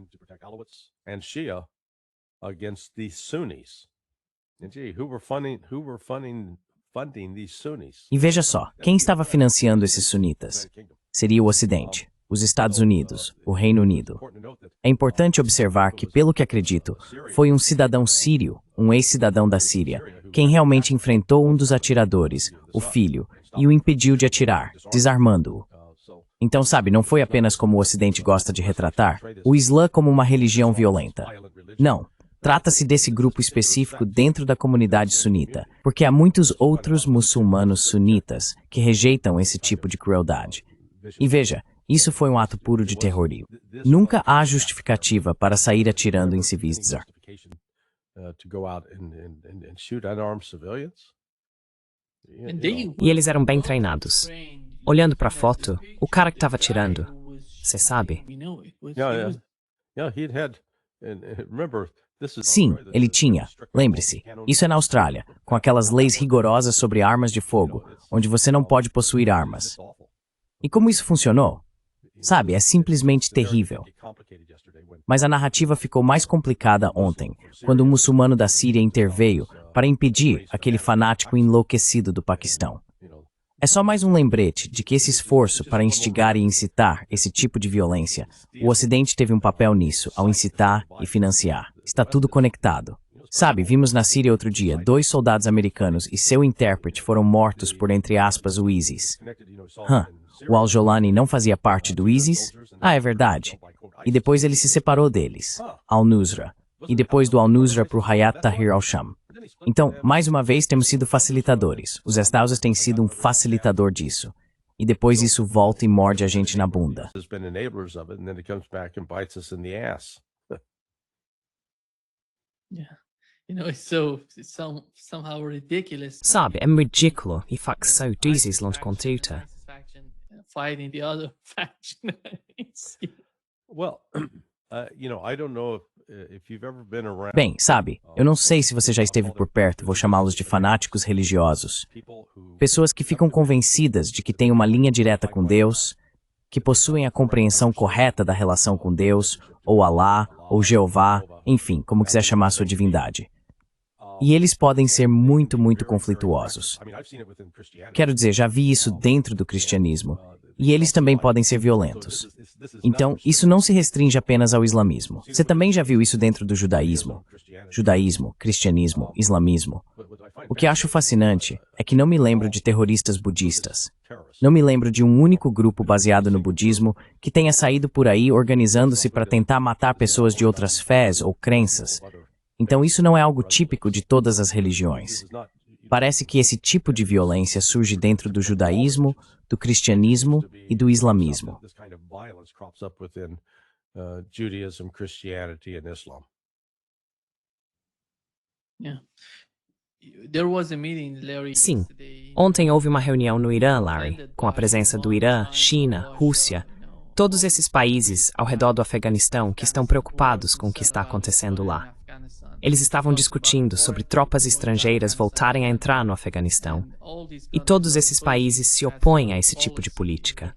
E veja só, quem estava financiando esses sunitas? Seria o Ocidente, os Estados Unidos, o Reino Unido. É importante observar que, pelo que acredito, foi um cidadão sírio, um ex-cidadão da Síria, quem realmente enfrentou um dos atiradores, o filho, e o impediu de atirar, desarmando-o. Então, sabe, não foi apenas como o Ocidente gosta de retratar, o Islã como uma religião violenta. Não. Trata-se desse grupo específico dentro da comunidade sunita, porque há muitos outros muçulmanos sunitas que rejeitam esse tipo de crueldade. E veja, isso foi um ato puro de terrorismo. Nunca há justificativa para sair atirando em civis desertos. E eles eram bem treinados. Olhando para a foto, o cara que estava atirando, você sabe? Sim, ele tinha. Lembre-se, isso é na Austrália, com aquelas leis rigorosas sobre armas de fogo, onde você não pode possuir armas. E como isso funcionou? Sabe, é simplesmente terrível. Mas a narrativa ficou mais complicada ontem, quando um muçulmano da Síria interveio para impedir aquele fanático enlouquecido do Paquistão. É só mais um lembrete de que esse esforço para instigar e incitar esse tipo de violência, o Ocidente teve um papel nisso, ao incitar e financiar. Está tudo conectado. Sabe, vimos na Síria outro dia, 2 soldados americanos e seu intérprete foram mortos por, entre aspas, o ISIS. O al-Jolani não fazia parte do ISIS? Ah, é verdade. E depois ele se separou deles, al-Nusra. E depois do al-Nusra para o Hayat Tahrir al-Sham. Então, mais uma vez, temos sido facilitadores. Os Estados têm sido um facilitador disso. E depois isso volta e morde a gente na bunda. Sabe, é ridículo e facção do ISIS no computer. fighting the other faction. Well, I don't know if you've ever been around. Bem, sabe, eu não sei se você já esteve por perto, vou chamá-los de fanáticos religiosos. Pessoas que ficam convencidas de que têm uma linha direta com Deus, que possuem a compreensão correta da relação com Deus, ou Alá, ou Jeová, enfim, como quiser chamar sua divindade. E eles podem ser muito, muito conflituosos. Quero dizer, já vi isso dentro do cristianismo. E eles também podem ser violentos. Então, isso não se restringe apenas ao islamismo. Você também já viu isso dentro do judaísmo. Judaísmo, cristianismo, islamismo. O que acho fascinante é que não me lembro de terroristas budistas. Não me lembro de um único grupo baseado no budismo que tenha saído por aí organizando-se para tentar matar pessoas de outras fés ou crenças. Então isso não é algo típico de todas as religiões. Parece que esse tipo de violência surge dentro do judaísmo, do cristianismo e do islamismo. Sim, ontem houve uma reunião no Irã, Larry, com a presença do Irã, China, Rússia, todos esses países ao redor do Afeganistão que estão preocupados com o que está acontecendo lá. Eles estavam discutindo sobre tropas estrangeiras voltarem a entrar no Afeganistão. E todos esses países se opõem a esse tipo de política.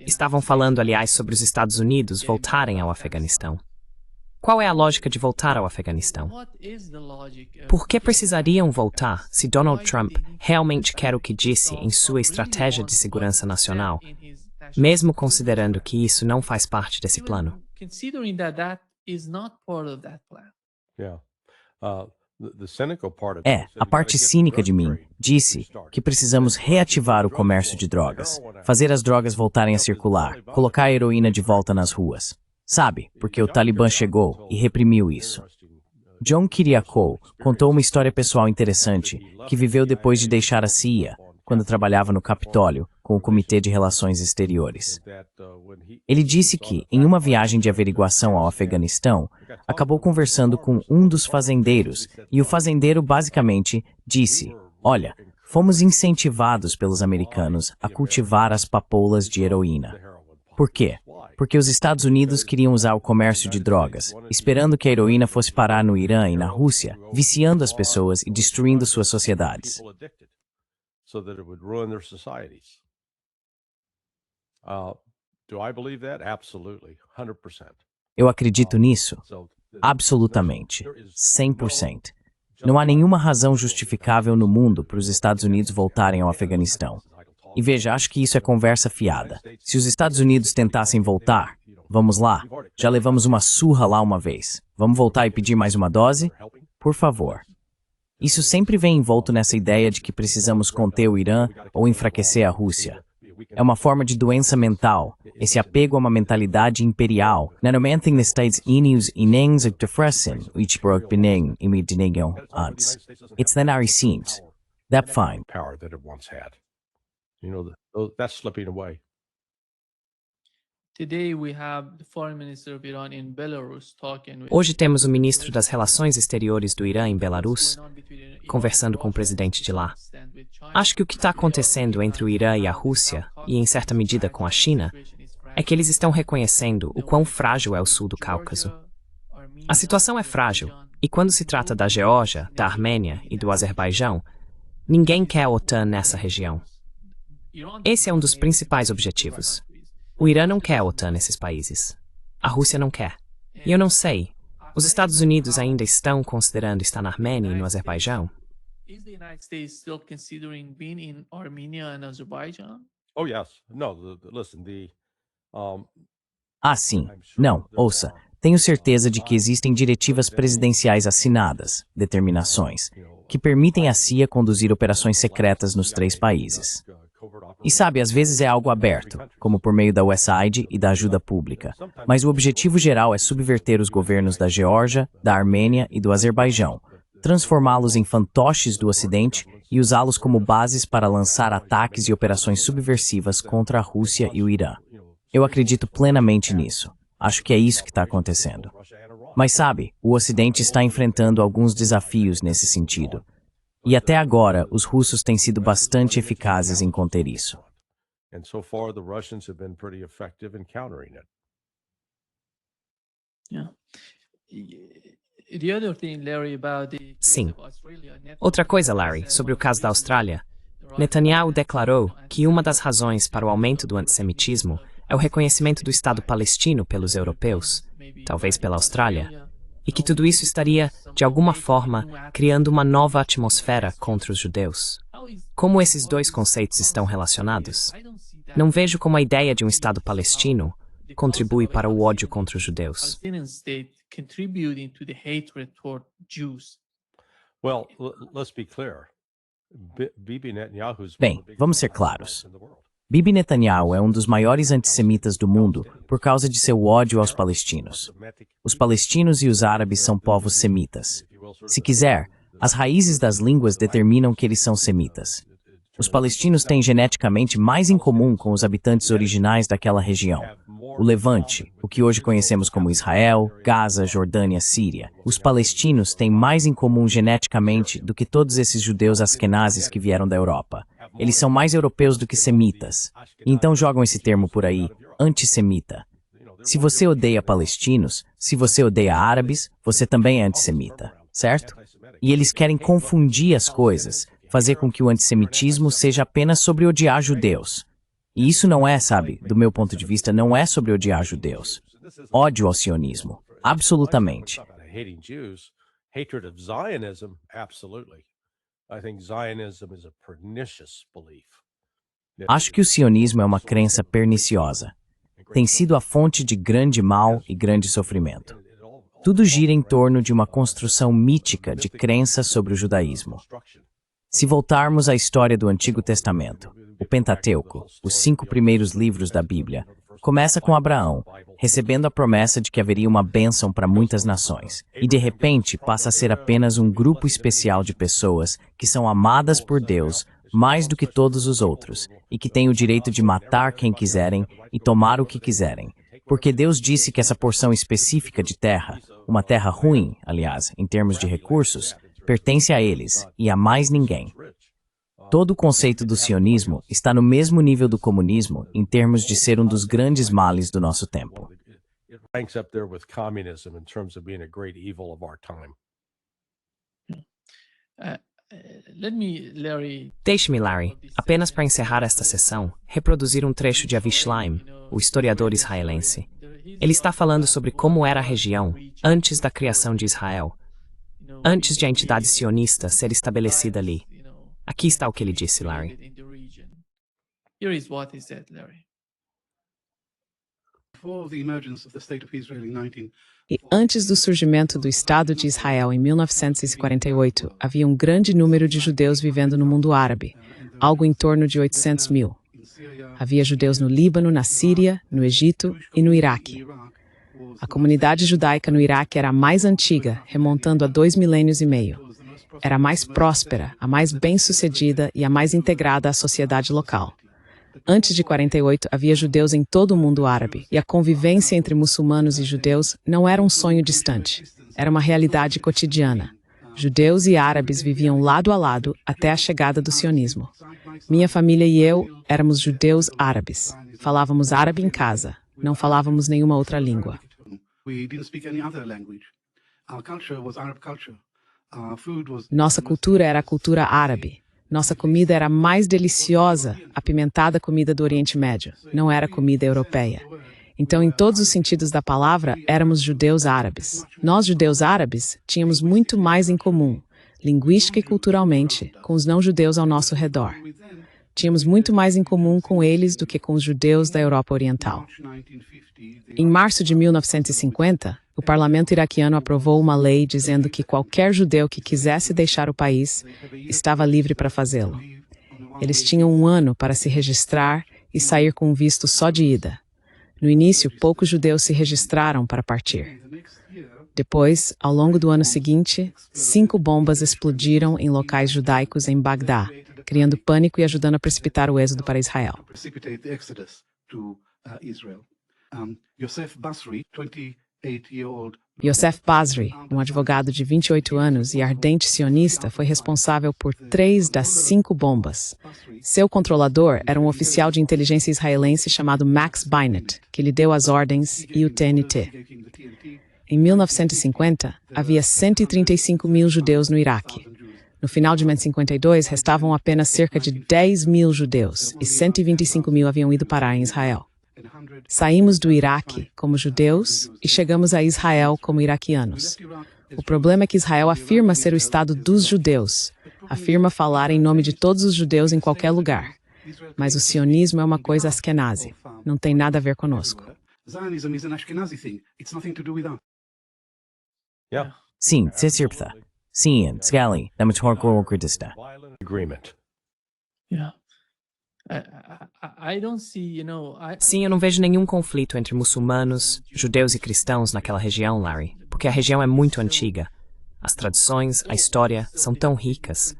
Estavam falando, aliás, sobre os Estados Unidos voltarem ao Afeganistão. Qual é a lógica de voltar ao Afeganistão? Por que precisariam voltar se Donald Trump realmente quer o que disse em sua estratégia de segurança nacional, mesmo considerando que isso não faz parte desse plano? A parte cínica de mim disse que precisamos reativar o comércio de drogas, fazer as drogas voltarem a circular, colocar a heroína de volta nas ruas. Sabe, porque o Talibã chegou e reprimiu isso. John Kiriakou contou uma história pessoal interessante que viveu depois de deixar a CIA, quando trabalhava no Capitólio, com o Comitê de Relações Exteriores. Ele disse que, em uma viagem de averiguação ao Afeganistão, acabou conversando com um dos fazendeiros, e o fazendeiro basicamente disse: "Olha, fomos incentivados pelos americanos a cultivar as papoulas de heroína. Por quê? Porque os Estados Unidos queriam usar o comércio de drogas, esperando que a heroína fosse parar no Irã e na Rússia, viciando as pessoas e destruindo suas sociedades." So that it would ruin their societies. Do I believe that? Absolutely, 100%. Eu acredito nisso? Absolutamente. 100%. Não há nenhuma razão justificável no mundo para os Estados Unidos voltarem ao Afeganistão. E veja, acho que isso é conversa fiada. Se os Estados Unidos tentassem voltar, vamos lá, já levamos uma surra lá uma vez. Vamos voltar e pedir mais uma dose? Por favor. Isso sempre vem envolto nessa ideia de que precisamos conter o Irã ou enfraquecer a Rússia. É uma forma de doença mental, esse apego a uma mentalidade imperial. Na nomenting the States Unidos inengs e defressen, which broke beneng imidinegam antes. It's then our scenes. That fine. Power that it once had. That's slipping away. Hoje temos o ministro das Relações Exteriores do Irã em Belarus, conversando com o presidente de lá. Acho que o que está acontecendo entre o Irã e a Rússia, e em certa medida com a China, é que eles estão reconhecendo o quão frágil é o sul do Cáucaso. A situação é frágil, e quando se trata da Geórgia, da Armênia e do Azerbaijão, ninguém quer a OTAN nessa região. Esse é um dos principais objetivos. O Irã não quer a OTAN nesses países. A Rússia não quer. E eu não sei, os Estados Unidos ainda estão considerando estar na Armênia e no Azerbaijão? Oh, yes. No, listen, Sim. Não, ouça. Tenho certeza de que existem diretivas presidenciais assinadas, determinações, que permitem à CIA conduzir operações secretas nos 3 países. E sabe, às vezes é algo aberto, como por meio da USAID e da ajuda pública, mas o objetivo geral é subverter os governos da Geórgia, da Armênia e do Azerbaijão, transformá-los em fantoches do Ocidente e usá-los como bases para lançar ataques e operações subversivas contra a Rússia e o Irã. Eu acredito plenamente nisso. Acho que é isso que está acontecendo. Mas sabe, o Ocidente está enfrentando alguns desafios nesse sentido. E até agora, os russos têm sido bastante eficazes em conter isso. And so far, the Russians have been pretty effective in countering it. Yeah. The other thing, Larry, about the case Sim. of Australia, Netanyahu Outra coisa, said Larry, sobre o caso da one Austrália. reason Netanyahu declarou que uma das razões para o aumento do antissemitismo é o reconhecimento do Estado palestino pelos europeus, talvez pela Austrália, e que tudo isso estaria, de alguma forma, criando uma nova atmosfera contra os judeus. Como esses dois conceitos estão relacionados? Não vejo como a ideia de um Estado palestino contribui para o ódio contra os judeus. Palestinian state contributing to the hatred toward Jews. Well, let's be clear. Bibi Netanyahu's Bem, vamos ser claros. Bibi Netanyahu é um dos maiores antissemitas do mundo por causa de seu ódio aos palestinos. Os palestinos e os árabes são povos semitas. Se quiser, as raízes das línguas determinam que eles são semitas. Os palestinos têm geneticamente mais em comum com os habitantes originais daquela região. O Levante, o que hoje conhecemos como Israel, Gaza, Jordânia, Síria. Os palestinos têm mais em comum geneticamente do que todos esses judeus askenazes que vieram da Europa. Eles são mais europeus do que semitas. E então jogam esse termo por aí, antissemita. Se você odeia palestinos, se você odeia árabes, você também é antissemita, certo? E eles querem confundir as coisas, fazer com que o antissemitismo seja apenas sobre odiar judeus. E isso não é, sabe, do meu ponto de vista, não é sobre odiar judeus. Ódio ao sionismo, absolutamente. Hating Jews, hatred of Zionism, absolutely. I think Zionism is a pernicious belief. Acho que o sionismo é uma crença perniciosa. Tem sido a fonte de grande mal e grande sofrimento. Tudo gira em torno de uma construção mítica de crença sobre o judaísmo. Se voltarmos à história do Antigo Testamento, o Pentateuco, os 5 primeiros livros da Bíblia, começa com Abraão, recebendo a promessa de que haveria uma bênção para muitas nações, e de repente passa a ser apenas um grupo especial de pessoas que são amadas por Deus mais do que todos os outros, e que têm o direito de matar quem quiserem e tomar o que quiserem, porque Deus disse que essa porção específica de terra, uma terra ruim, aliás, em termos de recursos, pertence a eles e a mais ninguém. Todo o conceito do sionismo está no mesmo nível do comunismo em termos de ser um dos grandes males do nosso tempo. It ranks up there with communism in terms of being a great evil of our time. Deixe-me, Larry, apenas para encerrar esta sessão, reproduzir um trecho de Avi Shlaim, o historiador israelense. Ele está falando sobre como era a região antes da criação de Israel, antes de a entidade sionista ser estabelecida ali. Aqui está o que ele disse, Larry. Here is what he said, Larry. E antes do surgimento do Estado de Israel em 1948, havia um grande número de judeus vivendo no mundo árabe, algo em torno de 800 mil. Havia judeus no Líbano, na Síria, no Egito e no Iraque. A comunidade judaica no Iraque era a mais antiga, remontando a 2 milênios e meio. Era a mais próspera, a mais bem-sucedida e a mais integrada à sociedade local. Antes de 48, havia judeus em todo o mundo árabe, e a convivência entre muçulmanos e judeus não era um sonho distante. Era uma realidade cotidiana. Judeus e árabes viviam lado a lado até a chegada do sionismo. Minha família e eu éramos judeus árabes. Falávamos árabe em casa. Não falávamos nenhuma outra língua. Nossa cultura era a cultura árabe. Nossa comida era a mais deliciosa, apimentada comida do Oriente Médio. Não era comida europeia. Então, em todos os sentidos da palavra, éramos judeus árabes. Nós, judeus árabes, tínhamos muito mais em comum, linguística e culturalmente, com os não-judeus ao nosso redor. Tínhamos muito mais em comum com eles do que com os judeus da Europa Oriental. Em março de 1950, o parlamento iraquiano aprovou uma lei dizendo que qualquer judeu que quisesse deixar o país estava livre para fazê-lo. Eles tinham 1 ano para se registrar e sair com um visto só de ida. No início, poucos judeus se registraram para partir. Depois, ao longo do ano seguinte, 5 bombas explodiram em locais judaicos em Bagdá, criando pânico e ajudando a precipitar o êxodo para Israel. Yosef Basri, 28-year-old Yosef Basri, um advogado de 28 anos e ardente sionista, foi responsável por 3 das 5 bombas. Seu controlador era um oficial de inteligência israelense chamado Max Beinet, que lhe deu as ordens e o TNT. Em 1950, havia 135 mil judeus no Iraque. No final de 1952, restavam apenas cerca de 10 mil judeus e 125 mil haviam ido parar em Israel. Saímos do Iraque como judeus e chegamos a Israel como iraquianos. O problema é que Israel afirma ser o Estado dos judeus, afirma falar em nome de todos os judeus em qualquer lugar. Mas o sionismo é uma coisa askenazi, não tem nada a ver conosco. Yeah. Sim, tsirptha. Sim, tsgali, namatorkorokridista. Agreement. Yeah. I don't see, Sim, eu não vejo nenhum conflito entre muçulmanos, judeus e cristãos naquela região, Larry, porque a região é muito antiga. As tradições, a história são tão ricas.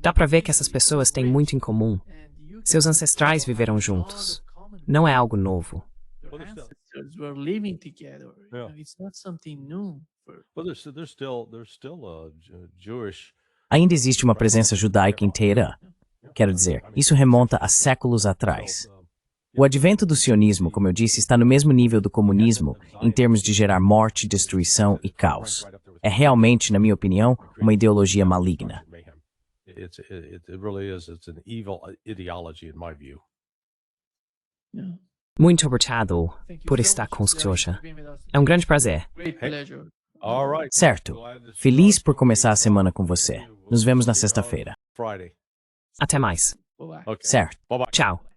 Dá pra ver que essas pessoas têm muito em comum. Seus ancestrais viveram juntos. Não é algo novo. ancestors were living together. Yeah. It's not something new. Well, there's still Jewish. Ainda existe uma presença judaica em Teherã. Quero dizer, isso remonta a séculos atrás. O advento do sionismo, como eu disse, está no mesmo nível do comunismo em termos de gerar morte, destruição e caos. É realmente, na minha opinião, uma ideologia maligna. It really is. It's an evil ideology, in my view. Yeah. Muito obrigado Thank you por so estar much, conosco Larry, hoje. for being with us. É um grande prazer. Great pleasure. All right. Certo. Feliz por começar a semana com você. Nos vemos na sexta-feira. Friday. Até mais. Bye-bye. Okay. Certo. Bye bye. Tchau.